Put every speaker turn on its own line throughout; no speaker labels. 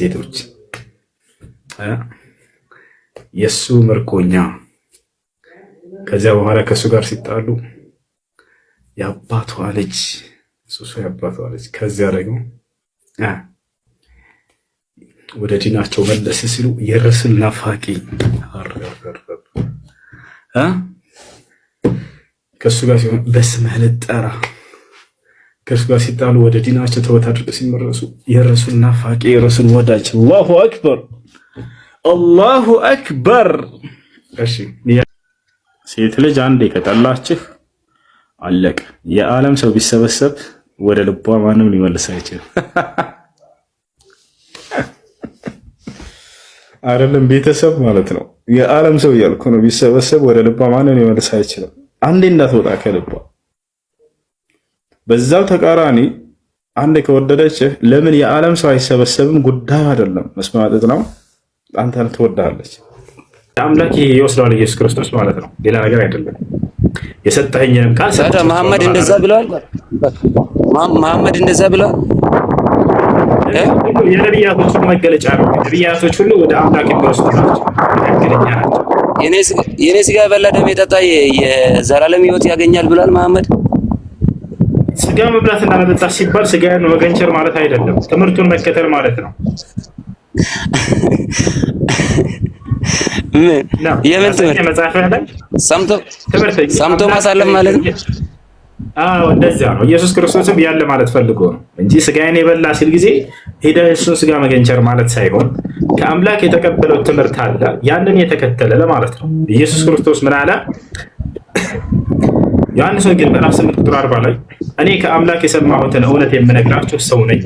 ሴቶች የሱ ምርኮኛ ከዚያ በኋላ ከሱ ጋር ሲጣሉ የአባቷ ልጅ ሱሱ የአባቷ ልጅ ከዚያ ደግሞ ወደ ዲናቸው መለስ ሲሉ የረሱል ናፋቂ ከሱ ጋር ሲሆን በስምህ ልጠራ ከሱ ጋር ሲጣሉ ወደ ዲናቸው ተወት አድርገው ሲመረሱ የረሱል ናፋቂ የረሱል ወዳጅ አላሁ አክበር አላሁ አክበር። እሺ ሴት ልጅ አንዴ ከጠላችሁ አለቀ። የዓለም ሰው ቢሰበሰብ ወደ ልቧ ማንም ሊመልስ አይችልም። አይደለም ቤተሰብ ማለት ነው። የዓለም ሰው እያልኩ ነው። ቢሰበሰብ ወደ ልቧ ማንም ሊመልስ አይችልም። አንዴ እንዳትወጣ ከልቧ። በዛው ተቃራኒ አንዴ ከወደደች ለምን የዓለም ሰው አይሰበሰብም ጉዳዩ አይደለም። መስማማት ነው። አንተን ትወዳለች። አምላክ ይወስደዋል ኢየሱስ ክርስቶስ ማለት ነው። ሌላ ነገር አይደለም። የሰጠኸኝንም ቃል ሰጠ።
መሐመድ እንደዛ ብለዋል። መሐመድ እንደዛ ብለዋል።
የነቢያቶች መገለጫ ነው። ነቢያቶች ሁሉ ወደ አምላክ የሚወስዱ ናቸው።
የኔ ስጋ የበላ ደም የጠጣ የዘላለም ሕይወት ያገኛል ብሏል መሐመድ።
ስጋ መብላትና መጠጣት ሲባል ስጋን መገንቸር ማለት አይደለም። ትምህርቱን መከተል ማለት ነው።
የምን ትምህርት? ሰምቶ ማሳለፍ ማለት ነው።
አዎ እንደዚያ ነው። ኢየሱስ ክርስቶስም ያለ ማለት ፈልጎ ነው እንጂ ስጋዬን የበላ ሲል ጊዜ ሄደህ እሱን ስጋ መገንቸር ማለት ሳይሆን ከአምላክ የተቀበለው ትምህርት አለ፣ ያንን የተከተለ ለማለት ነው። ኢየሱስ ክርስቶስ ምን አለ? ዮሐንስ ወንጌል ምዕራፍ 8 ቁጥር 40 ላይ እኔ ከአምላክ የሰማሁትን እውነት የምነግራችሁ ሰው ነኝ።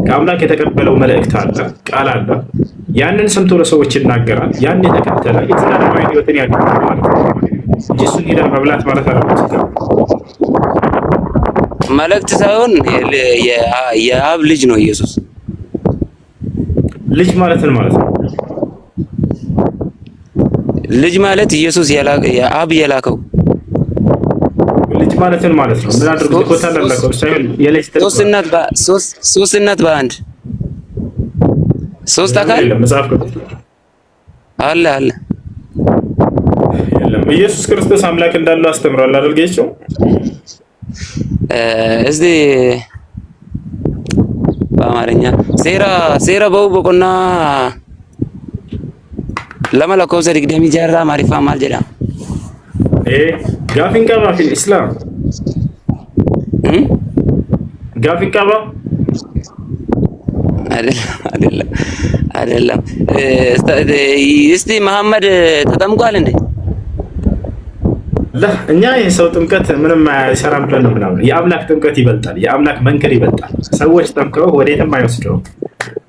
ከአምላክ የተቀበለው መልእክት አለ፣ ቃል አለ። ያንን ሰምቶ ለሰዎች ይናገራል። ያን የተከተለ የዘላለማዊ ሕይወትን ያገኛል ማለት ነው እንጂ እሱን ሄደህ መብላት ማለት አይደለም።
መልእክት ሳይሆን የአብ ልጅ ነው ኢየሱስ።
ልጅ ማለት ነው ማለት ነው።
ልጅ ማለት ኢየሱስ የአብ የላከው
ልጅ ማለት ነው ማለት ነው። ምን አድርጎ ኮታል አላከው ሳይሆን የልጅ
ሶስት እናት በአንድ ሶስት አካል
መጽሐፍ ቅዱስ
አለ አለ።
የለም ኢየሱስ ክርስቶስ አምላክ እንዳለው አስተምሯል አይደል? ጌቸው
እስቲ በአማርኛ ሴራ በው በቆና ለመለኮ ዘዲግ ደሚ ጀራ ማሪፋ ማልጀዳ
ጋፊን ቀባ ፊል ኢስላም ጋፊን ቀባ
አይደለም። እስቲ መሐመድ ተጠምቋል እንዴ?
እኛ የሰው ጥምቀት ምንም አይሰራም ብለን ነው ምናምን። የአምላክ ጥምቀት ይበልጣል። የአምላክ መንክር ይበልጣል። ሰዎች ጠምቀው ወዴትም አይወስደውም።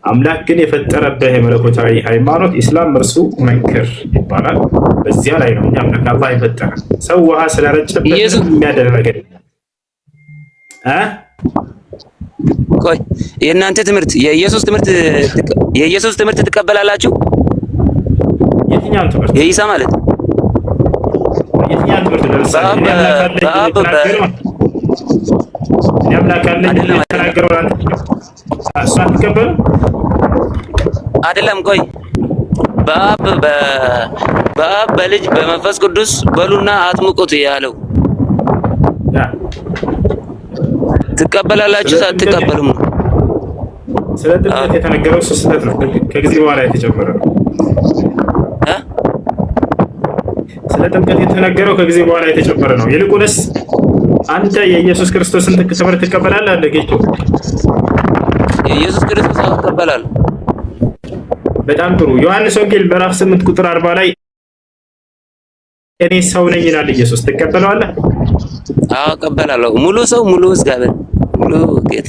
አምላክ ግን የፈጠረበት የመለኮታዊ ሃይማኖት ኢስላም እርሱ መንክር ይባላል። በዚያ ላይ ነው እኛ አምላክ አላህ የፈጠረ። ሰው ውሃ ስለረጨበት የሚያደረገ
ቆይ የእናንተ ትምህርት የኢየሱስ ትምህርት ትቀበላላችሁ?
የትኛውን ትምህርት?
የኢሳ ማለት
የትኛውን ትምህርት? ለምሳሌ
አይደለም። ቆይ በአብ በልጅ በመንፈስ ቅዱስ በሉና አጥምቁት ያለው ትቀበላላችሁ? ሳትቀበሉም ነው።
ስለ ጥምቀት የተነገረው ስህተት ነው። ከጊዜ በኋላ የተጨመረ ነው። ስለ ጥምቀት የተነገረው ከጊዜ በኋላ የተጨመረ ነው። ይልቁንስ አንተ የኢየሱስ ክርስቶስን ትምህርት ትቀበላለህ? አለ ጌቶ
የኢየሱስ ክርስቶስ እቀበላለሁ።
በጣም ጥሩ። ዮሐንስ ወንጌል ምዕራፍ 8 ቁጥር 40 ላይ እኔ ሰው ነኝ ይላል ኢየሱስ። ትቀበለዋለህ?
አዎ እቀበላለሁ። ሙሉ ሰው፣ ሙሉ እግዚአብሔር፣ ሙሉ ጌታ።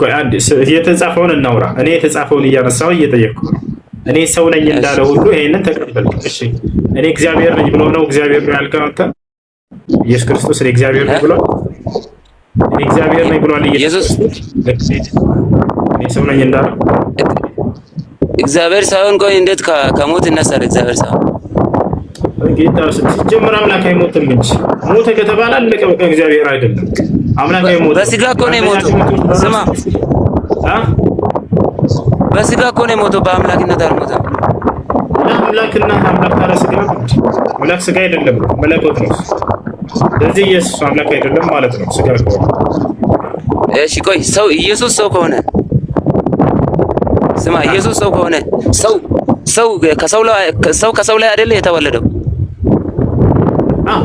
ቆይ አንዴ የተጻፈውን እናውራ። እኔ የተጻፈውን እያነሳሁ እየጠየቅኩ ነው። እኔ ሰው ነኝ እንዳለ ሁሉ ይሄንን ተቀበል። እሺ እኔ እግዚአብሔር ነኝ ብሎ ነው እግዚአብሔር ነው ያልከው አንተ? ኢየሱስ ክርስቶስ እኔ እግዚአብሔር ነኝ ብሏል። እኔ እግዚአብሔር ነኝ ብሏል ኢየሱስ። እኔ ሰው ነኝ እንዳለ
እግዚአብሔር ሳይሆን ቆይ እንዴት ከሞት ይነሳል? እግዚአብሔር ሳይሆን
ጌታ ሲጀምር አምላክ አይሞትም እንጂ ሞተ ከተባለ አለቀ በቃ። እግዚአብሔር አይደለም አምላክ አይሞትም።
በስጋ እኮ ነው የሞተው። ስማ በስጋ እኮ ነው የሞተው፣ በአምላክነት አልሞተም።
አምላክና አምላክ ታዲያ ስጋ ነው? አምላክ ስጋ አይደለም፣ መለኮት ነው። ስለዚህ ኢየሱስ አምላክ አይደለም ማለት ነው ስጋ ከሆነ።
እሺ ቆይ ሰው ኢየሱስ ሰው ከሆነ ስማ፣ ኢየሱስ ሰው ከሆነ ከሰው ላይ አይደለ የተወለደው?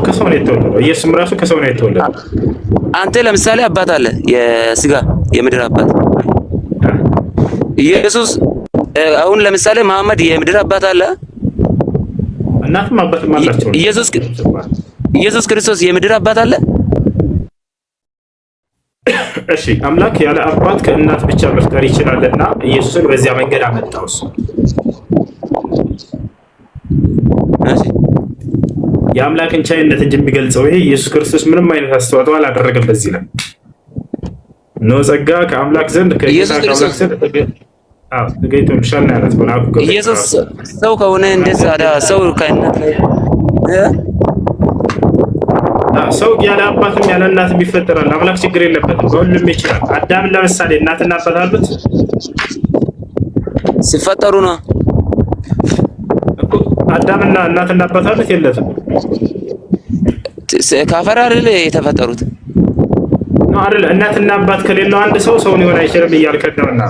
ከሰው ነው የተወለደው። ኢየሱስም ራሱ ከሰው ነው የተወለደው።
አንተ ለምሳሌ አባት አለ፣ የስጋ የምድር አባት። ኢየሱስ አሁን ለምሳሌ መሐመድ የምድር አባት አለ፣
እናትም አባትም አላቸው።
ኢየሱስ ክርስቶስ የምድር አባት አለ?
እሺ አምላክ ያለ አባት ከእናት ብቻ መፍጠር ይችላልና ኢየሱስን በዚያ መንገድ አመጣው።
እሺ
የአምላክን ቻይነት እንጂ የሚገልጸው ይሄ ኢየሱስ ክርስቶስ ምንም አይነት አስተዋጽኦ አላደረገም። በዚህ ላይ ነው ጸጋ ከአምላክ ዘንድ ከኢየሱስ ዘንድ ተገኝቶልሻል ነው ያላት መልአኩ።
ኢየሱስ ሰው ከሆነ እንደዛ ሰው ከእናት ላይ
ሰው ያለ አባትም ያለ እናትም ይፈጠራል። አምላክ ችግር የለበትም፣ በሁሉም ይችላል። አዳምን ለምሳሌ እናትና አባት አሉት?
ሲፈጠሩ ነው
እኮ አዳምና እናትና አባት አሉት? የለትም።
ካፈር አይደል የተፈጠሩት?
ነው አይደል? እናትና አባት ከሌለው አንድ ሰው ሊሆን አይችልም እያልከን ነውና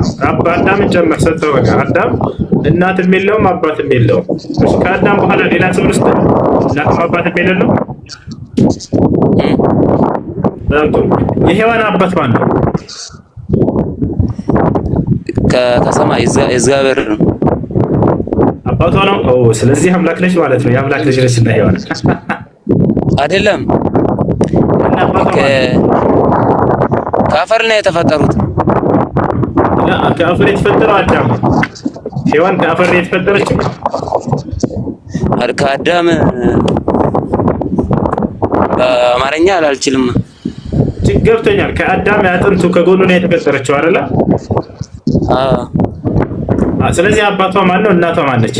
አዳምን ጨመር ሰጠው። አዳም እናትም የለውም አባትም የለውም። ከአዳም በኋላ ሌላ ሰው ውስጥ እናትም አባትም የሌለው የሔዋን አባት ማን ነው?
ከሰማይ እግዚአብሔር ነው
አባቷ ነው። ስለዚህ አምላክ ነች ማለት ነው። የአምላክ ልጅ ነች እና ሔዋን
አይደለም። ከአፈር ነው የተፈጠሩት።
ከአፈር የተፈጠረው አዳም፣ ሔዋን ከአፈር ነው የተፈጠረችው።
ከአዳም በአማርኛ አልችልም።
ገብቶኛል። ከአዳም ያጥንቱ ከጎኑ ነው የተፈጠረችው አይደለ? ስለዚህ አባቷ ማን ነው? እናቷ ማን ነች?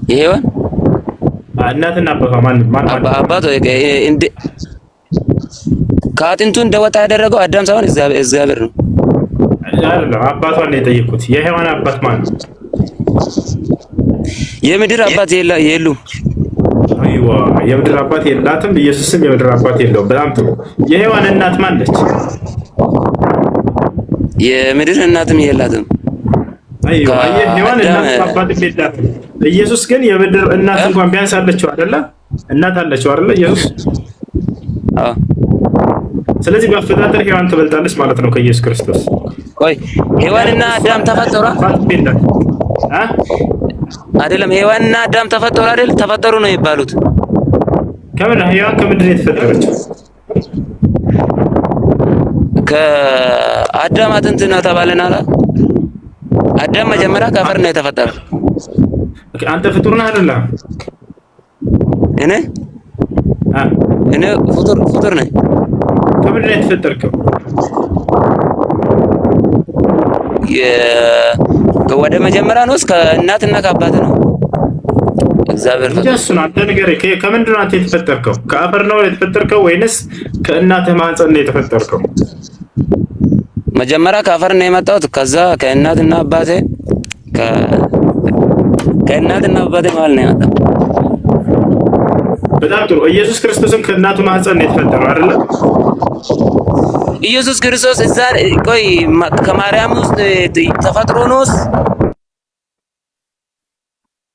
የሔዋን እናትና አባቷ ማን?
አባቷ እንደ ከአጥንቱ እንደወጣ ያደረገው አዳም ሳይሆን እግዚአብሔር ነው።
አይደለም፣ አባቷን ነው የጠየቁት። የሔዋን አባት ማን ነው?
የምድር አባት የሉም።
አይዋ የምድር አባት የላትም። ኢየሱስም የምድር አባት የለውም። በጣም ጥሩ። የሔዋን እናት ማን ነች?
የምድር እናትም የላትም።
አይዋ የሔዋን እናት አባትም የላትም። ኢየሱስ ግን የምድር እናት እንኳን ቢያንስ አለችው አይደለ? እናት አለችው አይደለ ኢየሱስ? ስለዚህ በአፈጣጠር ሔዋን ትበልጣለች ማለት ነው ከኢየሱስ ክርስቶስ።
ቆይ ሔዋንና አዳም ተፈጠሩ አይደለም? ሔዋንና አዳም ተፈጠሩ አይደል? ተፈጠሩ ነው የሚባሉት።
ከምን ሔዋን ከምንድን ነው የተፈጠረችው?
ከአዳም አጥንት ነው ተባለናል። አዳም መጀመሪያ ከአፈር ነው የተፈጠረው።
አንተ ፍጡር ነህ አይደለ?
እኔ ፍጡር ነኝ።
ከምንድን ነው የተፈጠርከው?
ወደ መጀመሪያ ነው ከእናትና ከአባት ነው እግዚአብሔር
ፈጠረው። አንተ ንገረኝ፣ ከምንድን ነው አንተ የተፈጠርከው? ከአፈር ነው የተፈጠርከው ወይንስ ከእናትህ ማህፀን ነው የተፈጠርከው?
መጀመሪያ ከአፈር ነው የመጣሁት። ከዛ ከእናትና አባቴ ማለት ነው የመጣው።
በጣም ጥሩ። ኢየሱስ ክርስቶስም ከእናቱ ማህፀን ነው የተፈጠረው አይደለ?
ኢየሱስ ክርስቶስ እዛ ቆይ ከማርያም ውስጥ ተፈጥሮ ነው?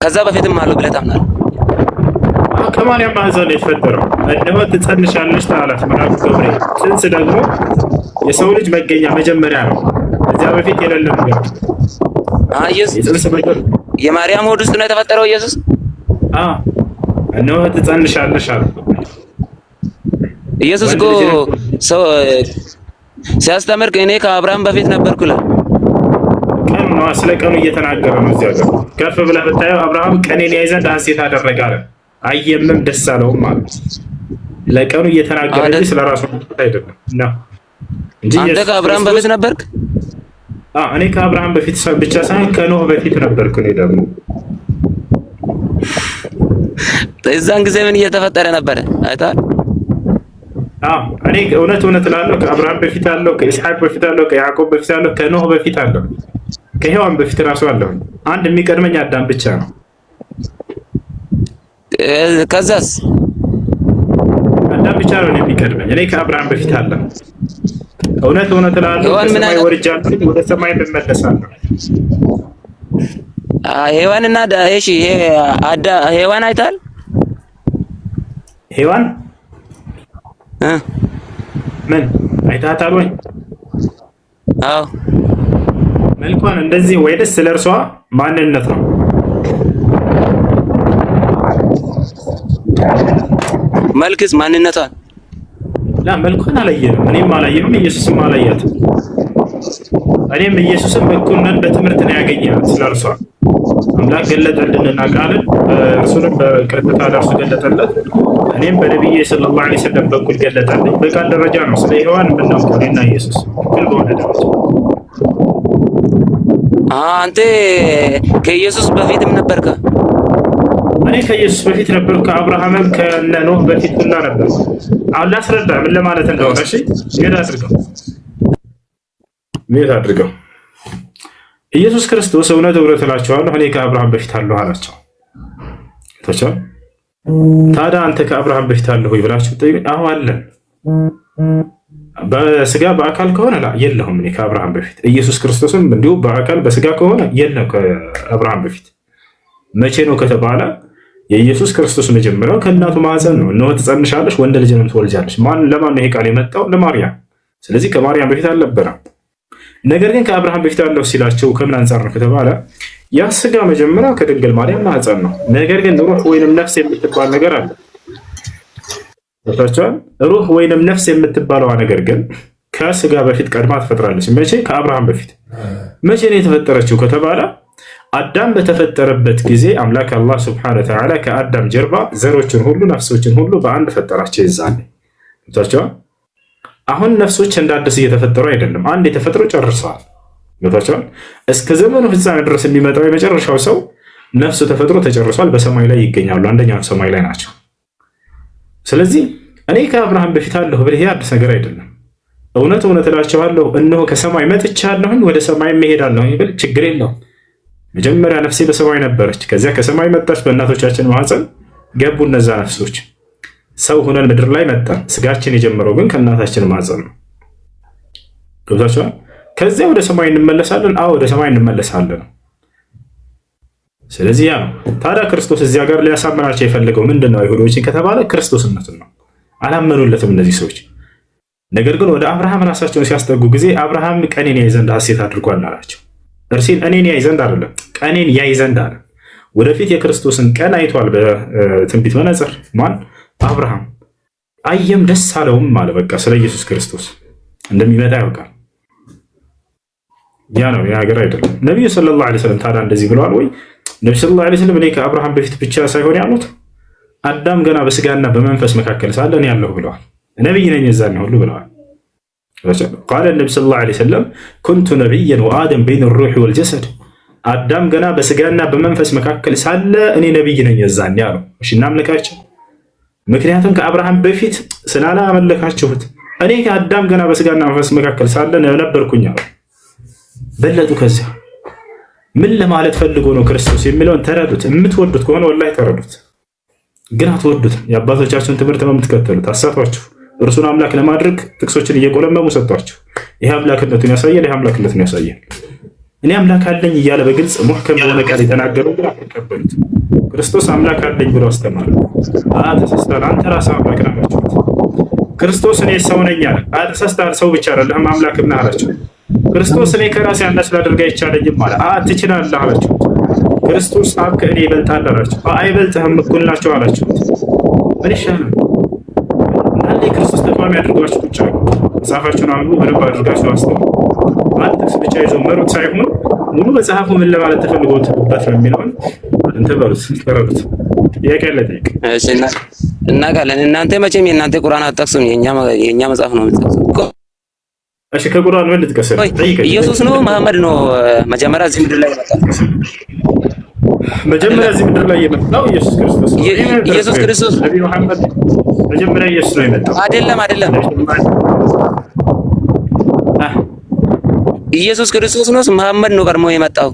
ከዛ በፊትም አለው ብለህ ታምናለህ?
ከማርያም ማህፀን ነው የተፈጠረው። እነሆ ትጸንሻለሽ ተባላት መልአኩ ገብርኤል። ጽንስ ደግሞ የሰው ልጅ መገኛ መጀመሪያ ነው። ከዚያ በፊት የሌለ ነገር
ኢየሱስ የማርያም ሆድ ውስጥ ነው የተፈጠረው ኢየሱስ።
እነሆ ትጸንሻለሽ አለ
ኢየሱስ እኮ ሰው ሲያስተምር እኔ ከአብርሃም በፊት ነበርኩ ይላል።
ቀኑ ነው፣ ስለ ቀኑ እየተናገረ ነው። እዚያ ጋር ከፍ ብለህ ብታየው አብርሃም ቀኔን ያይ ዘንድ ሐሴት አደረገ አለ። አየምም ደስ አለውም ማለት ለቀኑ እየተናገረ እንጂ ስለራሱ አይደለም ነው እንጂ።
አንተ ከአብርሃም በፊት ነበርክ?
እኔ ከአብርሃም በፊት ብቻ ሳይሆን ከኖህ በፊት ነበርኩ። እኔ ደግሞ
እዛን ጊዜ ምን እየተፈጠረ ነበረ አይተሃል?
እኔ እውነት እላለሁ ከአብርሃም በፊት አለው፣ ከኢስሐቅ በፊት አለው፣ ከያዕቆብ በፊት አለው፣ ከኖህ በፊት አለው፣ ከሔዋን በፊት ራሱ አለው። አንድ የሚቀድመኝ አዳም ብቻ ነው።
ከዛስ
አዳም ብቻ ነው የሚቀድመኝ። እኔ ከአብርሃም በፊት አለው። እውነት እላለሁ ከሰማይ ወርጃለሁ፣ ወደ ሰማይ እመለሳለሁ።
ሔዋንና እሺ ሔዋን አይታል?
ሔዋን ምን አይታታል ወይ?
አዎ
መልኳን እንደዚህ ወይስ ስለርሷ ማንነት ነው?
መልክስ ማንነቷን
መልኳን አላየንም። እኔም አላየንም፣ ኢየሱስም አላያትም። እኔም ኢየሱስም እኩል ነን በትምህርት ነው ያገኘናት። ስለርሷ አምላክ ገለጠልንና ቃልን እርሱንም በቀጥታ ለእርሱ ገለጠለት። እኔም በነቢዬ ሰለላሁ ዐለይሂ ወሰለም በኩል ገለጠልኝ። በቃል ደረጃ ነው ስለ ሔዋን የምናውቀው እኔና ኢየሱስ እኩል በሆነ ደረጃ።
አንተ ከኢየሱስ በፊትም ነበርካ?
እኔ ከኢየሱስ በፊት ነበርኩ፣ ከአብርሃምም ከኖህ በፊት ሁላ ነበር። አሁን ላስረዳ ምን ለማለት እንደሆነ። እሺ ቤት አድርገው ኢየሱስ ክርስቶስ እውነት እላችኋለሁ እኔ ከአብርሃም በፊት አለሁ አላቸው። ታዲያ አንተ ከአብርሃም በፊት አለሁ ወይ ብላችሁ ጠይቁ። አዎ አለን። በስጋ በአካል ከሆነ የለሁም እኔ ከአብርሃም በፊት። ኢየሱስ ክርስቶስም እንዲሁ በአካል በስጋ ከሆነ የለም ከአብርሃም በፊት። መቼ ነው ከተባለ የኢየሱስ ክርስቶስ መጀመሪያው ከእናቱ ማህፀን ነው። እነሆ ትጸንሻለሽ፣ ወንድ ልጅንም ትወልጃለሽ። ለማን ነው ይሄ ቃል የመጣው? ለማርያም። ስለዚህ ከማርያም በፊት አልነበረም። ነገር ግን ከአብርሃም በፊት አለሁ ሲላቸው ከምን አንጻር ነው ከተባለ ያ ስጋ መጀመሪያ ከድንግል ማርያም ማህፀን ነው። ነገር ግን ሩህ ወይንም ነፍስ የምትባል ነገር አለ። ሩህ ወይንም ነፍስ የምትባለዋ ነገር ግን ከስጋ በፊት ቀድማ ትፈጥራለች። መቼ? ከአብርሃም በፊት። መቼ ነው የተፈጠረችው ከተባለ አዳም በተፈጠረበት ጊዜ አምላክ አላህ ሱብሓነሁ ወተዓላ ከአዳም ጀርባ ዘሮችን ሁሉ ነፍሶችን ሁሉ በአንድ ፈጠራቸው። ይዛል ታቻው አሁን ነፍሶች እንደ አዲስ እየተፈጠሩ አይደለም። አንድ የተፈጥሮ ጨርሰዋል። ታቻው እስከ ዘመኑ ፍጻሜ ድረስ የሚመጣው የመጨረሻው ሰው ነፍሱ ተፈጥሮ ተጨርሷል። በሰማይ ላይ ይገኛሉ። አንደኛው ሰማይ ላይ ናቸው። ስለዚህ እኔ ከአብርሃም በፊት አለሁ ብለህ አዲስ ነገር አይደለም። እውነት እላችኋለሁ እነሆ ከሰማይ መጥቻለሁኝ ወደ ሰማይ እሄዳለሁኝ ብል ችግር የለውም። መጀመሪያ ነፍሴ በሰማይ ነበረች። ከዚያ ከሰማይ መጣች። በእናቶቻችን ማህፀን ገቡ እነዛ ነፍሶች። ሰው ሆነን ምድር ላይ መጣን። ስጋችን የጀመረው ግን ከእናታችን ማህፀን ነው። ገብታችኋል? ከዚያ ወደ ሰማይ እንመለሳለን። አዎ ወደ ሰማይ እንመለሳለን። ስለዚህ ያ ነው። ታዲያ ክርስቶስ እዚያ ጋር ሊያሳምናቸው የፈለገው ምንድን ነው? አይሁዶችን ከተባለ ክርስቶስነትን ነው። አላመኑለትም እነዚህ ሰዎች። ነገር ግን ወደ አብርሃም ራሳቸውን ሲያስጠጉ ጊዜ አብርሃም ቀኔን ያይ ዘንድ ሐሴት አድርጓል አላቸው። እርሴን እኔን ያይ ዘንድ አይደለም፣ ቀኔን ያይ ዘንድ አለ። ወደፊት የክርስቶስን ቀን አይቷል በትንቢት መነጽር። ማን? አብርሃም። አየም ደስ አለውም አለ። በቃ ስለ ኢየሱስ ክርስቶስ እንደሚመጣ ያውቃል። ያ ነው የሀገር አይደለም። ነቢዩ ሰለላሁ ዐለይሂ ወሰለም ታዲያ እንደዚህ ብለዋል ወይ? ነቢዩ ሰለላሁ ዐለይሂ ወሰለም እኔ ከአብርሃም በፊት ብቻ ሳይሆን ያሉት አዳም ገና በስጋና በመንፈስ መካከል ሳለ እኔ ያለሁ ብለዋል። ነቢይ ነኝ የዛኔ ሁሉ ብለዋል። ቃለ ነቢ ሰለላሁ ዐለይሂ ወሰለም ኩንቱ ነቢየን ወአደም በይነ ሩሒ ወልጀሰድ። አዳም ገና በስጋና በመንፈስ መካከል ሳለ እኔ ነቢይ ነኝ የዛኔ አሉ። እሺ እናምልካቸው። ምክንያቱም ከአብርሃም በፊት ስላላመለካችሁት እኔ ከአዳም ገና በስጋና መንፈስ መካከል ሳለ ነበርኩኝ አሉ። በለጡ። ከዚያ ምን ለማለት ፈልጎ ነው ክርስቶስ የሚለውን ተረዱት። የምትወዱት ከሆነ ወላሂ ተረዱት፣ ግን አትወዱትም። የአባቶቻችሁን ትምህርት ነው የምትከተሉት። አሳቷችሁ። እርሱን አምላክ ለማድረግ ጥቅሶችን እየቆለመሙ ሰጧቸው። ይሄ አምላክነቱን ያሳያል፣ ይሄ አምላክነቱን ያሳያል። እኔ አምላክ አለኝ እያለ በግልጽ ሙህከም በሆነ ቃል የተናገረው ግን አትቀበሉት። ክርስቶስ አምላክ አለኝ ብሎ አስተማረ። ተሳስተሃል፣ አንተ ራስህ አምላክ ነህ አላችሁት። ክርስቶስ እኔ ሰው ነኝ አለ። ተሳስተሃል፣ ሰው ብቻ አይደለህም አምላክም ነህ አላቸው። ክርስቶስ እኔ ከራሴ አንዳች ላደርግ አይቻለኝም አለ። ትችላለህ አላችሁት። ክርስቶስ አብ ከእኔ ይበልጣል አላቸው። አይበልጥህም፣ እኩል ናቸው አላችሁት። ምን ይሻላል? አንዴ ክርስቶስ ተቋሚ አድርጓችሁ ቁጭ አሉ። መጽሐፋችሁን አንብቡ፣ በደንብ አድርጋችሁ አስተውሉ። አንድ ጥቅስ ብቻ ይዞ መሮጥ ሳይሆን ሙሉ መጽሐፉ ምን ለማለት ተፈልጎበት ነው የሚለውን እንትን በሉት፣ ተረዱት። ጥያቄ አለ ጠይቅ።
እሺ እናውቃለን። እናንተ መቼም የእናንተ ቁርአን አትጠቅሱም፣ የእኛ መጽሐፍ ነው የምትጠቅሱት።
እሺ ከቁርአን ምን ልጥቀስ? ጠይቅ።
ኢየሱስ ነው መሐመድ ነው መጀመሪያ እዚህ ምድር ላይ መጣ?
መጀመሪያ እዚህ ምድር ላይ የመጣው ኢየሱስ ክርስቶስ ነው።
ኢየሱስ ክርስቶስ
ነብዩ መሐመድ መጀመሪያ ኢየሱስ ነው የመጣው።
አይደለም ኢየሱስ ክርስቶስ ነው። መሐመድ ነው ቀድሞ የመጣው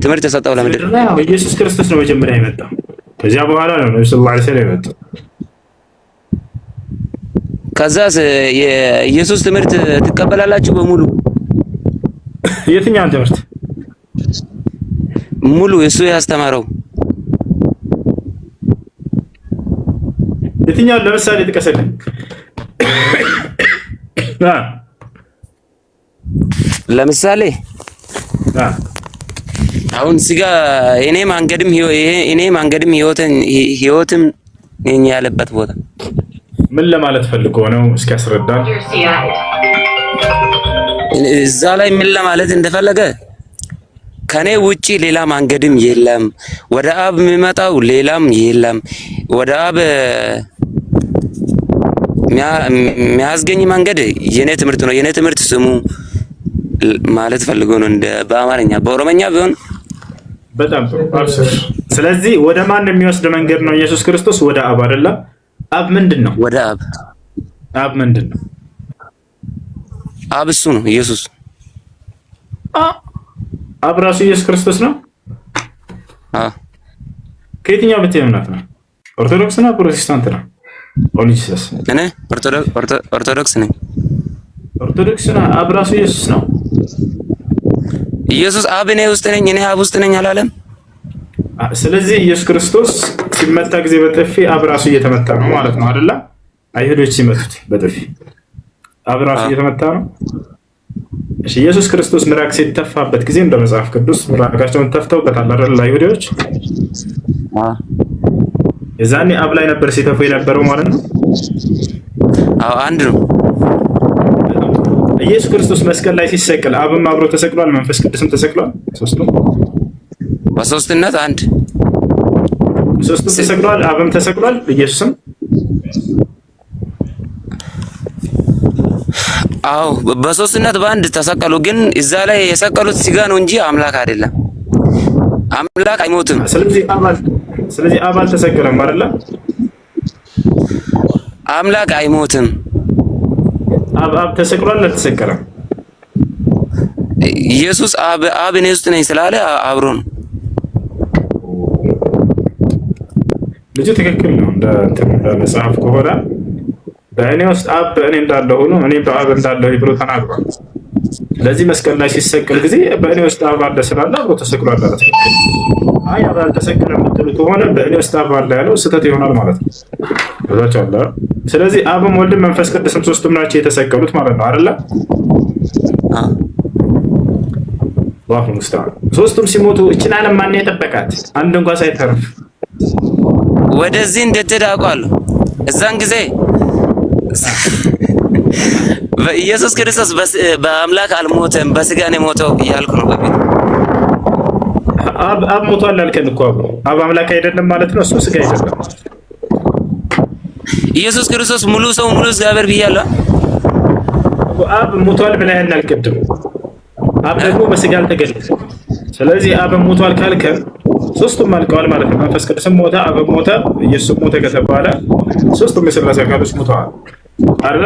ትምህርት የሰጠው ለምድር።
ኢየሱስ ክርስቶስ ነው መጀመሪያ የመጣው። ከዚያ በኋላ ነው ነብዩ ሰለላሁ ዐለይሂ ወሰለም የመጣው።
ከዛስ የኢየሱስ ትምህርት ትቀበላላችሁ በሙሉ?
የትኛውን ትምህርት
ሙሉ? እሱ ያስተማረው
የትኛውን? ለምሳሌ ጥቀስልኝ።
ለምሳሌ አሁን ሲጋ እኔ መንገድም ህይወትም ነኝ ያለበት ቦታ
ምን ለማለት ፈልጎ ነው? እስኪ ያስረዳል።
እዛ ላይ ምን ለማለት እንደፈለገ ከኔ ውጪ ሌላ መንገድም የለም፣ ወደ አብ የሚመጣው ሌላም የለም፣ ወደ አብ የሚያስገኝ መንገድ የኔ ትምህርት ነው፣ የኔ ትምህርት ስሙ ማለት ፈልጎ ነው። እንደ በአማርኛ በኦሮሞኛ ቢሆን
በጣም ጥሩ። ስለዚህ ወደ ማን የሚወስድ መንገድ ነው? ኢየሱስ ክርስቶስ ወደ አብ አይደለም። አብ ምንድን ነው?
ወደ
አብ ምንድን ነው?
አብ እሱ ነው ኢየሱስ።
አብ ራሱ ኢየሱስ ክርስቶስ ነው። ከየትኛው ቤተ እምነት ነው? ኦርቶዶክስ ነው ፕሮቴስታንት ነው? ኦኒጂሰስ
እኔ ኦርቶዶክስ ነኝ።
ኦርቶዶክስ ነው። አብ ራሱ ኢየሱስ ነው።
ኢየሱስ አብ እኔ ውስጥ ነኝ፣ እኔ አብ ውስጥ ነኝ አላለም።
ስለዚህ ኢየሱስ ክርስቶስ ሲመታ ጊዜ በጥፊ አብ ራሱ እየተመታ ነው ማለት ነው አይደለ? አይሁዶች ሲመቱት በጥፊ አብ ራሱ እየተመታ ነው። እሺ ኢየሱስ ክርስቶስ ምራቅ ሲተፋበት ጊዜ እንደ መጽሐፍ ቅዱስ ምራቃቸውን ተፍተውበታል አይደል? አይሁዶች የዛኔ አብ ላይ ነበር ሲተፉ የነበረው ማለት ነው።
አዎ አንድ ነው።
ኢየሱስ ክርስቶስ መስቀል ላይ ሲሰቀል አብም አብሮ ተሰቅሏል፣ መንፈስ ቅዱስም ተሰቅሏል። ሶስቱም
በሶስትነት አንድ
ሶስቱም ተሰቅሏል፣ አብም ተሰቅሏል፣ ኢየሱስም
አዎ በሶስትነት በአንድ ተሰቀሉ። ግን እዛ ላይ የሰቀሉት ስጋ ነው እንጂ አምላክ አይደለም። አምላክ አይሞትም።
ስለዚህ አብ አልተሰቀለም አይደለ?
አምላክ አይሞትም።
አብ ተሰቅሏል አልተሰቀለም?
ኢየሱስ አብ እኔ ውስጥ ነኝ ስላለ አብሮ ነው።
ልጁ ትክክል ነው። እንደ መጽሐፍ ከሆነ በእኔ ውስጥ አብ በእኔ እንዳለው ሆኖ እኔ በአብ እንዳለው ብሎ ተናግሯል። ስለዚህ መስቀል ላይ ሲሰቀል ጊዜ በእኔ ውስጥ አብ አለ ስላለ አብሮ ተሰቅሏል አለ። ትክክል። አይ አብ አልተሰቀለም የምትሉ ከሆነ በእኔ ውስጥ አብ አለ ያለው ስህተት ይሆናል ማለት ነው። አለ። ስለዚህ አብም ወልድም መንፈስ ቅዱስም ሶስቱም ናቸው የተሰቀሉት ማለት ነው አይደለ? አላሁ ሙስተዓን። ሶስቱም ሲሞቱ እችን ዓለም ማን የጠበቃት? አንድ እንኳን ሳይተርፍ
ወደዚህ እንድትሄድ አውቃለሁ። እዛን ጊዜ በኢየሱስ ክርስቶስ በአምላክ አልሞተም በስጋ ነው የሞተው እያልኩ ነው። በፊት
አብ ሞቷል አልከን እኮ አብ አምላክ አይደለም ማለት ነው። እሱ ስጋ አይደለም።
ኢየሱስ ክርስቶስ ሙሉ ሰው ሙሉ እግዚአብሔር ብያለሁ።
አብ ሞቷል ብለህና አልቀድም። አብ ደግሞ በስጋ አልተገለጸም። ስለዚህ አብ ሞቷል ካልከን ሶስቱም አልቀዋል ማለት ነው። መንፈስ ቅዱስም ሞተ፣ አብ ሞተ፣ ኢየሱስ ሞተ ከተባለ ሶስቱም የሥላሴ አካሎች ሞተዋል አይደል?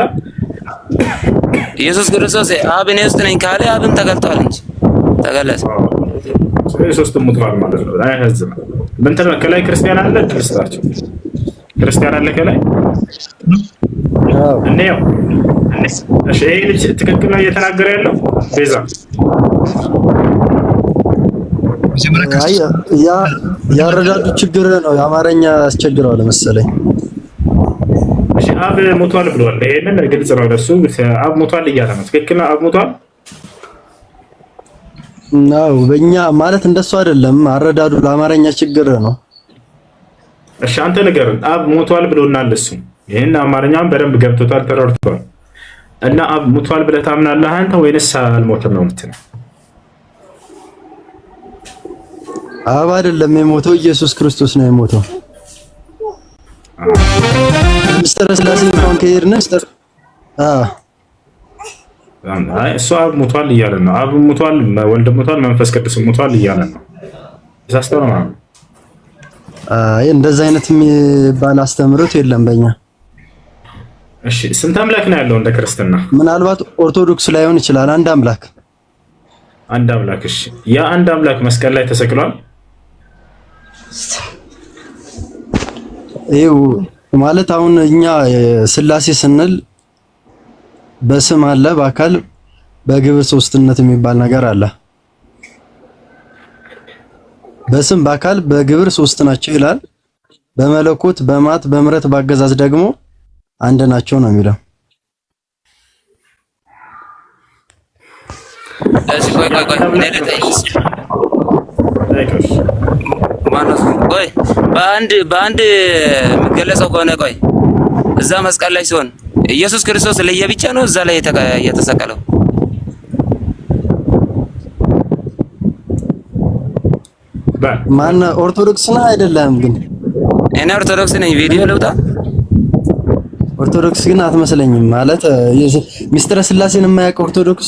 ኢየሱስ ክርስቶስ አብ እኔ ውስጥ ነኝ ካለ አብም ተገልጧል እንጂ ተገለጸ።
ስለዚህ ሶስቱም ሞተዋል ማለት ነው። አይህዝም በእንትን ከላይ ክርስቲያን አለ ክርስታቸው ክርስቲያን አለ ከላይ እንየው። እሺ ይሄ ልጅ ትክክል ነው እየተናገረ ያለው ቤዛ
ያረዳዱ ችግር ነው። የአማርኛ አስቸግረዋል መሰለኝ።
እሺ አብ ሞቷል ብሏል። ይሄንን ግልጽ ነው ለሱ። አብ ሞቷል እያለ ነው። ትክክል ነው። አብ ሞቷል
ነው። በእኛ ማለት እንደሱ አይደለም። አረዳዱ ለአማርኛ ችግር ነው።
እሺ አንተ ንገረን። አብ ሞቷል ብሎናል እሱ። ይሄን አማርኛም በደንብ ገብቶታል፣ ተረድቷል። እና አብ ሞቷል ብለህ ታምናለህ አንተ ወይንስ አልሞተም ነው የምትለው?
አብ አይደለም የሞተው፣ ኢየሱስ ክርስቶስ ነው የሞተው። ምስጢረ ሥላሴ እንኳን ከሄድን
እሱ አብ ሞቷል እያለ ነው። አብ ሞቷል፣ ወልድ ሞቷል፣ መንፈስ ቅዱስ ሞቷል እያለ ነው። ተሳስተው ነው ማለት
አይ እንደዛ አይነት የሚባል አስተምሮት የለም በእኛ።
እሺ ስንት አምላክ ነው ያለው እንደ ክርስትና?
ምናልባት ኦርቶዶክስ ላይሆን ይችላል። አንድ አምላክ
አንድ አምላክ። እሺ ያ አንድ አምላክ መስቀል ላይ ተሰቅሏል?
ይኸው ማለት አሁን እኛ ስላሴ ስንል በስም አለ፣ በአካል በግብር ሶስትነት የሚባል ነገር አለ። በስም በአካል በግብር ሶስት ናቸው ይላል። በመለኮት በማት በምረት ባገዛዝ ደግሞ አንድ ናቸው ነው የሚለው።
እሺ ቆይ በአንድ የሚገለጸው ከሆነ ቆይ እዛ መስቀል ላይ ሲሆን ኢየሱስ ክርስቶስ ለየብቻ ነው እዛ ላይ የተሰቀለው?
ማን ኦርቶዶክስ ነው አይደለም? ግን
እኔ ኦርቶዶክስ ነኝ። ቪዲዮ ልውጣ?
ኦርቶዶክስ ግን አትመስለኝም። ማለት ሚስጥረ ስላሴን የማያውቅ ኦርቶዶክስ